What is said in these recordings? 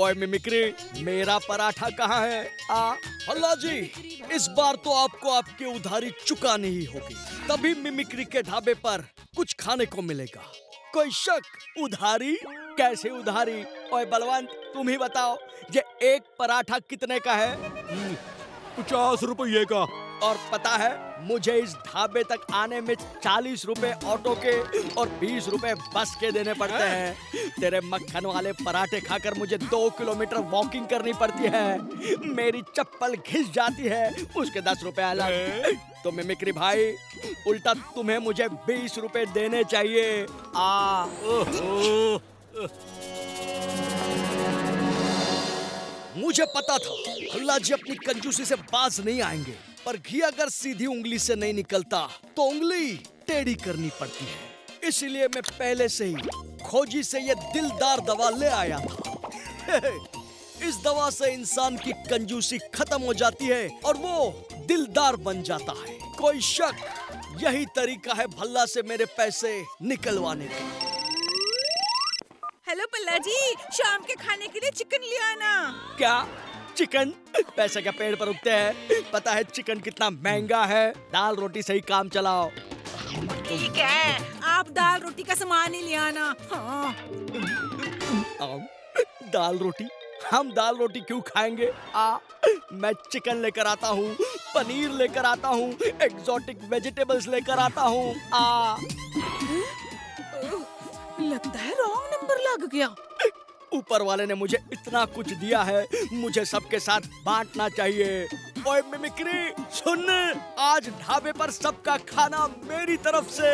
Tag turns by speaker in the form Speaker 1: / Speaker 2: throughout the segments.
Speaker 1: ओए मिमिक्री, मेरा पराठा कहाँ है? अल्लाह जी, इस बार तो आपको आपकी उधारी चुकानी ही होगी, तभी मिमिक्री के ढाबे पर कुछ खाने को मिलेगा। कोई शक? उधारी? कैसे उधारी? ओए बलवंत, तुम ही बताओ, ये एक पराठा कितने का है?
Speaker 2: 50 रुपये का।
Speaker 1: और पता है, मुझे इस ढाबे तक आने में 40 रुपए ऑटो के और 20 रुपए बस के देने पड़ते हैं। तेरे मक्खन वाले पराठे खाकर मुझे 2 किलोमीटर वॉकिंग करनी पड़ती है। मेरी चप्पल घिस जाती है, उसके 10 रुपए अलग। तो मिमिक्री भाई, उल्टा तुम्हें मुझे 20 रुपए देने चाहिए। मुझे पता था अल्लाह जी अपनी कंजूसी से बाज नहीं आएंगे, पर घी अगर सीधी उंगली से नहीं निकलता तो उंगली टेढ़ी करनी पड़ती है। इसलिए मैं पहले से ही खोजी से ये दिलदार दवा ले आया था। इस दवा से इंसान की कंजूसी खत्म हो जाती है और वो दिलदार बन जाता है। कोई शक? यही तरीका है भल्ला से मेरे पैसे निकलवाने का।
Speaker 3: हेलो पल्ला जी, शाम के खाने के लिए चिकन ले आना।
Speaker 1: क्या चिकन? पैसे क्या पेड़ पर उगते हैं? पता है चिकन कितना महंगा है। दाल रोटी से ही काम चलाओ।
Speaker 3: ठीक है, आप दाल रोटी का सामान ही ले आना। हाँ।
Speaker 1: दाल रोटी? हम दाल रोटी क्यों खाएंगे? मैं चिकन लेकर आता हूँ, पनीर लेकर आता हूँ, एक्सोटिक वेजिटेबल्स लेकर आता हूँ।
Speaker 3: लगता है रॉन्ग नंबर लग गया।
Speaker 1: ऊपर वाले ने मुझे इतना कुछ दिया है, मुझे सबके साथ बांटना चाहिए। ओए मिमिक्री, सुन, आज ढाबे पर सबका खाना मेरी तरफ से।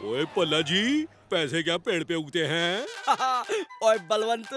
Speaker 2: ओए पल्ला जी, पैसे क्या पेड़ पे उगते हैं?
Speaker 1: ओए बलवंत,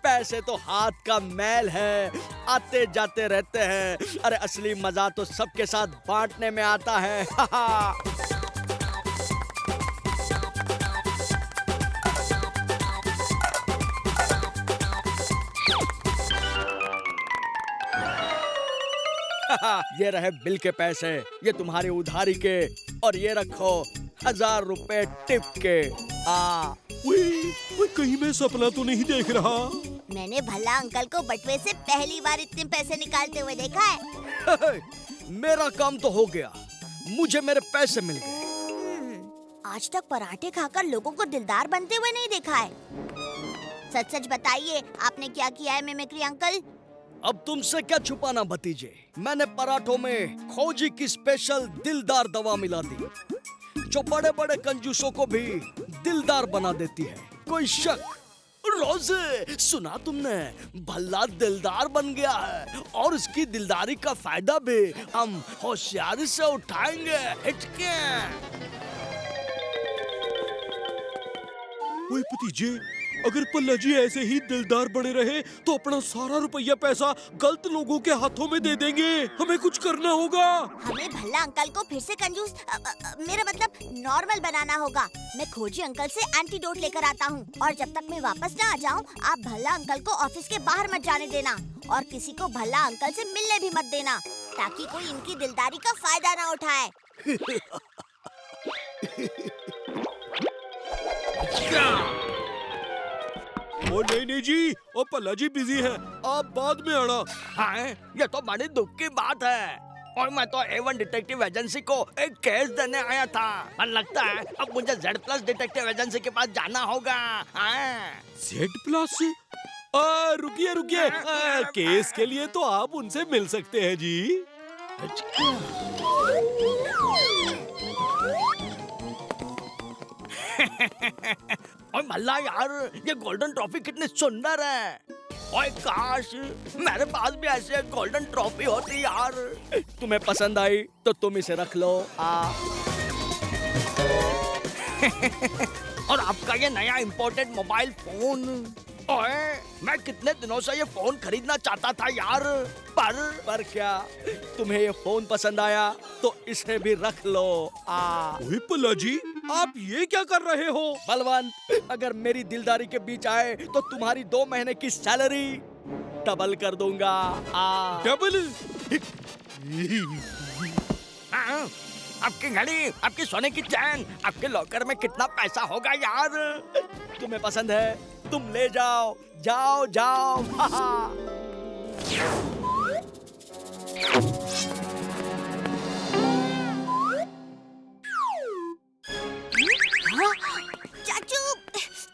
Speaker 1: पैसे तो हाथ का मैल है, आते जाते रहते हैं। अरे असली मजा तो सबके साथ बांटने में आता है। ये रहे बिल के पैसे, ये तुम्हारी उधारी के, और ये रखो 1000 रुपए टिप के।
Speaker 2: वो कहीं मैं सपना तो नहीं देख रहा?
Speaker 4: मैंने भल्ला अंकल को बटुए से पहली बार इतने पैसे निकालते हुए देखा है।
Speaker 1: मेरा काम तो हो गया, मुझे मेरे पैसे मिल गए।
Speaker 4: आज तक पराठे खाकर लोगों को दिलदार बनते हुए नहीं देखा है। सच सच बताइए, आपने क्या किया है मिमिक्री अंकल?
Speaker 1: अब तुमसे क्या छुपाना भतीजे, मैंने पराठों में खोजी की स्पेशल दिलदार दवा मिला दी, जो बड़े बड़े कंजूसों को भी दिलदार बना देती है। कोई शक? रोज़े, सुना तुमने? भल्ला दिलदार बन गया है और उसकी दिलदारी का फायदा भी हम होशियारी से उठाएंगे। हिचके।
Speaker 2: ओए भतीजे, अगर पल्ला जी ऐसे ही दिलदार बने रहे तो अपना सारा रुपया पैसा गलत लोगों के हाथों में दे देंगे। हमें कुछ करना होगा।
Speaker 4: हमें भल्ला अंकल को फिर से कंजूस मेरा मतलब नॉर्मल बनाना होगा। मैं खोजी अंकल से एंटीडोट लेकर आता हूँ, और जब तक मैं वापस ना आ जाऊँ, आप भल्ला अंकल को ऑफिस के बाहर मत जाने देना, और किसी को भल्ला अंकल से मिलने भी मत देना, ताकि कोई इनकी दिलदारी का फायदा ना उठाए।
Speaker 2: ओ नहीं जी, ओ पल्ला जी बिजी है, आप बाद में आना।
Speaker 1: हाँ, ये तो बड़ी दुख की बात है। और मैं तो A1 डिटेक्टिव एजेंसी को एक केस देने आया था, पर लगता है अब मुझे Z+ डिटेक्टिव एजेंसी के पास जाना होगा।
Speaker 2: Z+ से? रुकिए रुकिए, केस के लिए तो आप उनसे मिल सकते हैं जी।
Speaker 1: और भल्ला यार, ये गोल्डन ट्रॉफी कितनी सुंदर है। ओए काश मेरे पास भी ऐसे गोल्डन ट्रॉफी होती यार। तुम्हें पसंद आई तो तुम इसे रख लो। और आपका ये नया इम्पोर्टेड मोबाइल फोन, ओए मैं कितने दिनों से ये फोन खरीदना चाहता था यार, पर क्या तुम्हें ये फोन पसंद आया तो इसे भी रख लो।
Speaker 2: ओए पल्ला जी, आप ये क्या कर रहे हो?
Speaker 1: बलवंत, अगर मेरी दिलदारी के बीच आए तो तुम्हारी 2 महीने की सैलरी डबल कर दूंगा।
Speaker 2: डबल?
Speaker 1: आपकी घड़ी, आपकी सोने की चैन, आपके लॉकर में कितना पैसा होगा यार? तुम्हें पसंद है? तुम ले जाओ, जाओ जाओ।
Speaker 4: चाचू,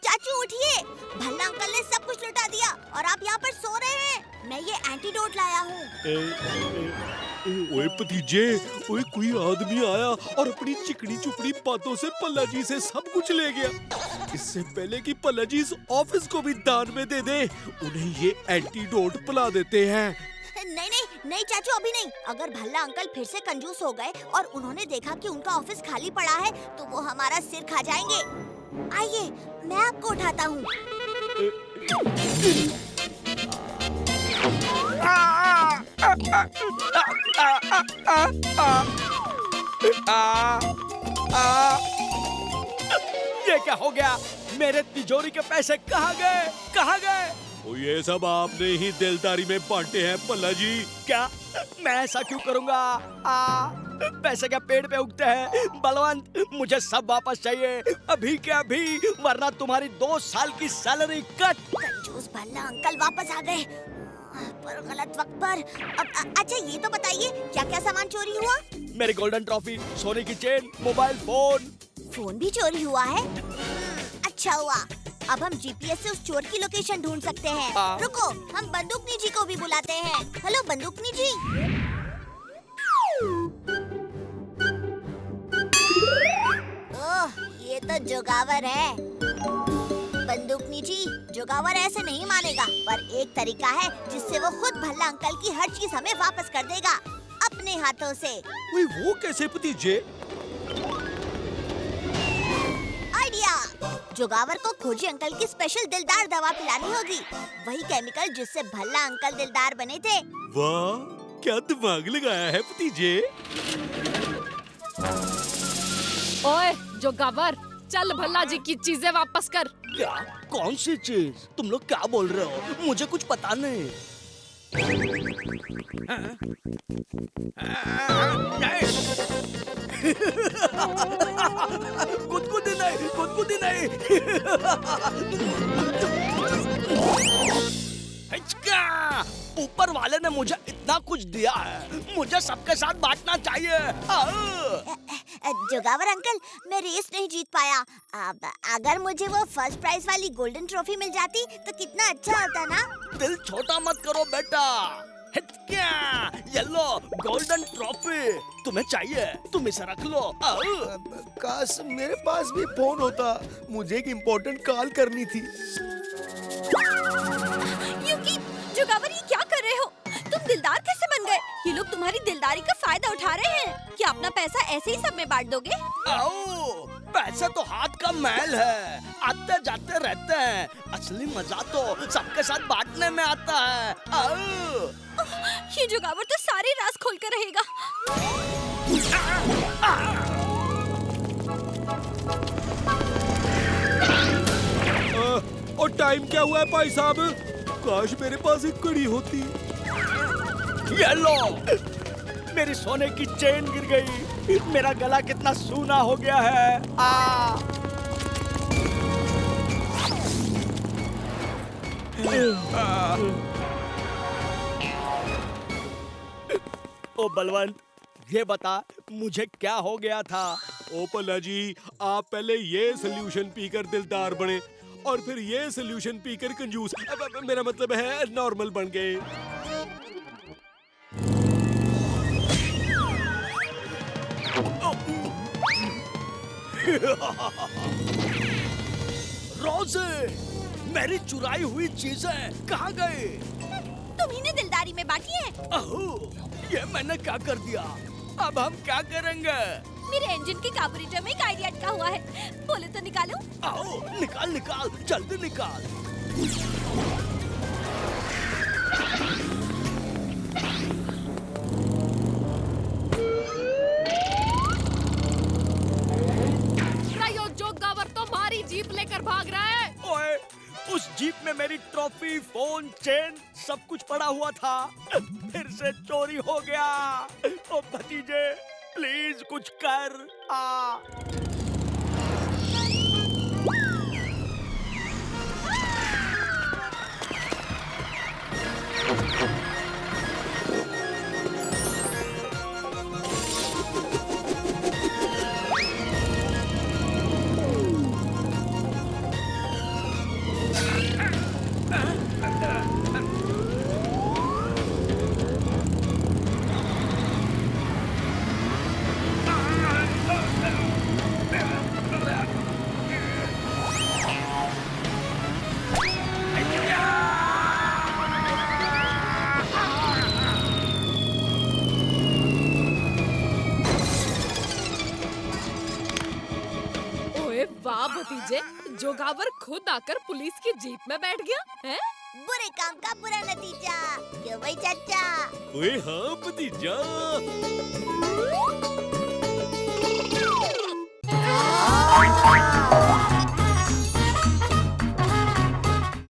Speaker 4: चाचू उठिए, भल्ला अंकल ने सब कुछ लुटा दिया और आप यहाँ पर सो रहे हैं। मैं ये एंटीडोट लाया हूँ।
Speaker 2: ओए भतीजे, ओए कोई आदमी आया और अपनी चिकनी चुपड़ी बातों से पल्ला जी से सब कुछ ले गया। इससे पहले कि पल्ला जी इस ऑफिस को भी दान में दे दे, उन्हें ये एंटीडोट पिला देते हैं।
Speaker 4: नहीं नहीं नहीं चाचू, अभी नहीं। अगर भल्ला अंकल फिर से कंजूस हो गए और उन्होंने देखा कि उनका ऑफिस खाली पड़ा है तो वो हमारा सिर खा जाएंगे। आइए, मैं आपको उठाता हूँ।
Speaker 1: ये क्या हो गया? मेरे तिजोरी के पैसे कहाँ गए? कहाँ गए?
Speaker 2: ओ ये सब आपने ही दिलदारी में बांटे हैं पल्ला जी।
Speaker 1: क्या मैं ऐसा क्यों करूँगा? पैसे क्या पेड़ पे उगते हैं? बलवंत, मुझे सब वापस चाहिए, अभी के अभी, वरना तुम्हारी 2 साल की सैलरी कट।
Speaker 4: कंजूस भल्ला अंकल वापस आ गए, पर गलत वक्त पर। अच्छा ये तो बताइए, क्या क्या सामान चोरी हुआ?
Speaker 1: मेरी गोल्डन ट्रॉफी, सोने की चेन, मोबाइल फोन।
Speaker 4: फोन भी चोरी हुआ है? अच्छा हुआ, अब हम जीपीएस से उस चोर की लोकेशन ढूंढ सकते हैं। रुको, हम बंदूकनी जी को भी बुलाते हैं। हेलो बंदूकनी जी। ओह, ये तो जोगावर है। बंदूकनी जी, जोगावर ऐसे नहीं मानेगा, पर एक तरीका है जिससे वो खुद भल्ला अंकल की हर चीज हमें वापस कर देगा, अपने हाथों से।
Speaker 2: ओए वो कैसे भतीजे?
Speaker 4: आइडिया, जोगावर को खोजी अंकल की स्पेशल दिलदार दवा पिलानी होगी, वही केमिकल जिससे भल्ला अंकल दिलदार बने थे।
Speaker 2: वाह, क्या दिमाग लगाया है भतीजे।
Speaker 5: ओए जोगावर, चल भल्ला जी की चीजें वापस कर।
Speaker 1: क्या? कौन सी चीज? तुम लोग क्या बोल रहे हो? मुझे कुछ पता नहीं। गुदगुदी नहीं, गुदगुदी नहीं। हिचका! ऊपर वाले ने मुझे इतना कुछ दिया है, मुझे सबके साथ बांटना चाहिए।
Speaker 4: जोगावर अंकल, मैं रेस नहीं जीत पाया। अब अगर मुझे वो फर्स्ट प्राइज वाली गोल्डन ट्रॉफी मिल जाती तो कितना अच्छा होता ना।
Speaker 1: दिल छोटा मत करो बेटा। हिचका! ये लो गोल्डन ट्रॉफी, तुम्हें चाहिए, तुम इसे रख लो।
Speaker 6: काश मेरे पास भी फोन होता, मुझे एक इम्पोर्टेंट कॉल करनी थी।
Speaker 4: युकी, जोगावर ये क्या कर रहे हो? तुम दिलदार कैसे बन गए? ये लोग तुम्हारी दिलदारी का फायदा उठा रहे हैं। क्या अपना पैसा ऐसे ही सब में बांट दोगे?
Speaker 1: आओ, पैसे तो हाथ का मैल है, आते जाते रहते हैं। असली मजा तो सबके साथ बांटने में आता है। आओ।
Speaker 4: ये जोगावर तो सारे राज खोल कर रहेगा।
Speaker 2: और टाइम क्या हुआ है भाई साहब? काश मेरे पास एक घड़ी होती।
Speaker 1: ये लो, मेरी सोने की चेन गिर गई, मेरा गला कितना सूना हो गया है। ओ बलवंत, ये बता मुझे क्या हो गया था?
Speaker 2: ओ पल्ला जी, आप पहले ये सोल्यूशन पीकर दिलदार बने और फिर ये सोल्यूशन पीकर कंजूस, मेरा मतलब है नॉर्मल बन गए।
Speaker 1: रोज़े, मेरी चुराई हुई चीजें कहाँ गई?
Speaker 4: तुम्ही ने दिलदारी में बांटी है।
Speaker 1: अहो, ये मैंने क्या कर दिया? अब हम क्या करेंगे?
Speaker 4: मेरे इंजन के कार्बोरेटर में एक आइडिया अटका हुआ है, बोले तो निकालूं?
Speaker 1: आओ, निकाल निकाल, जल्दी निकाल।
Speaker 5: जोगावर तो हमारी जीप लेकर भाग रहा है।
Speaker 1: ओए, उस जीप में मेरी ट्रॉफी, फोन, चेन सब कुछ पड़ा हुआ था, फिर से चोरी हो गया। ओ भतीजे, प्लीज कुछ कर।
Speaker 5: भतीजे, जोगावर खुद आकर पुलिस की जीप में बैठ गया है।
Speaker 4: बुरे काम का बुरा नतीजा, क्यों भाई चाचा?
Speaker 2: ओए हाँ भतीजा।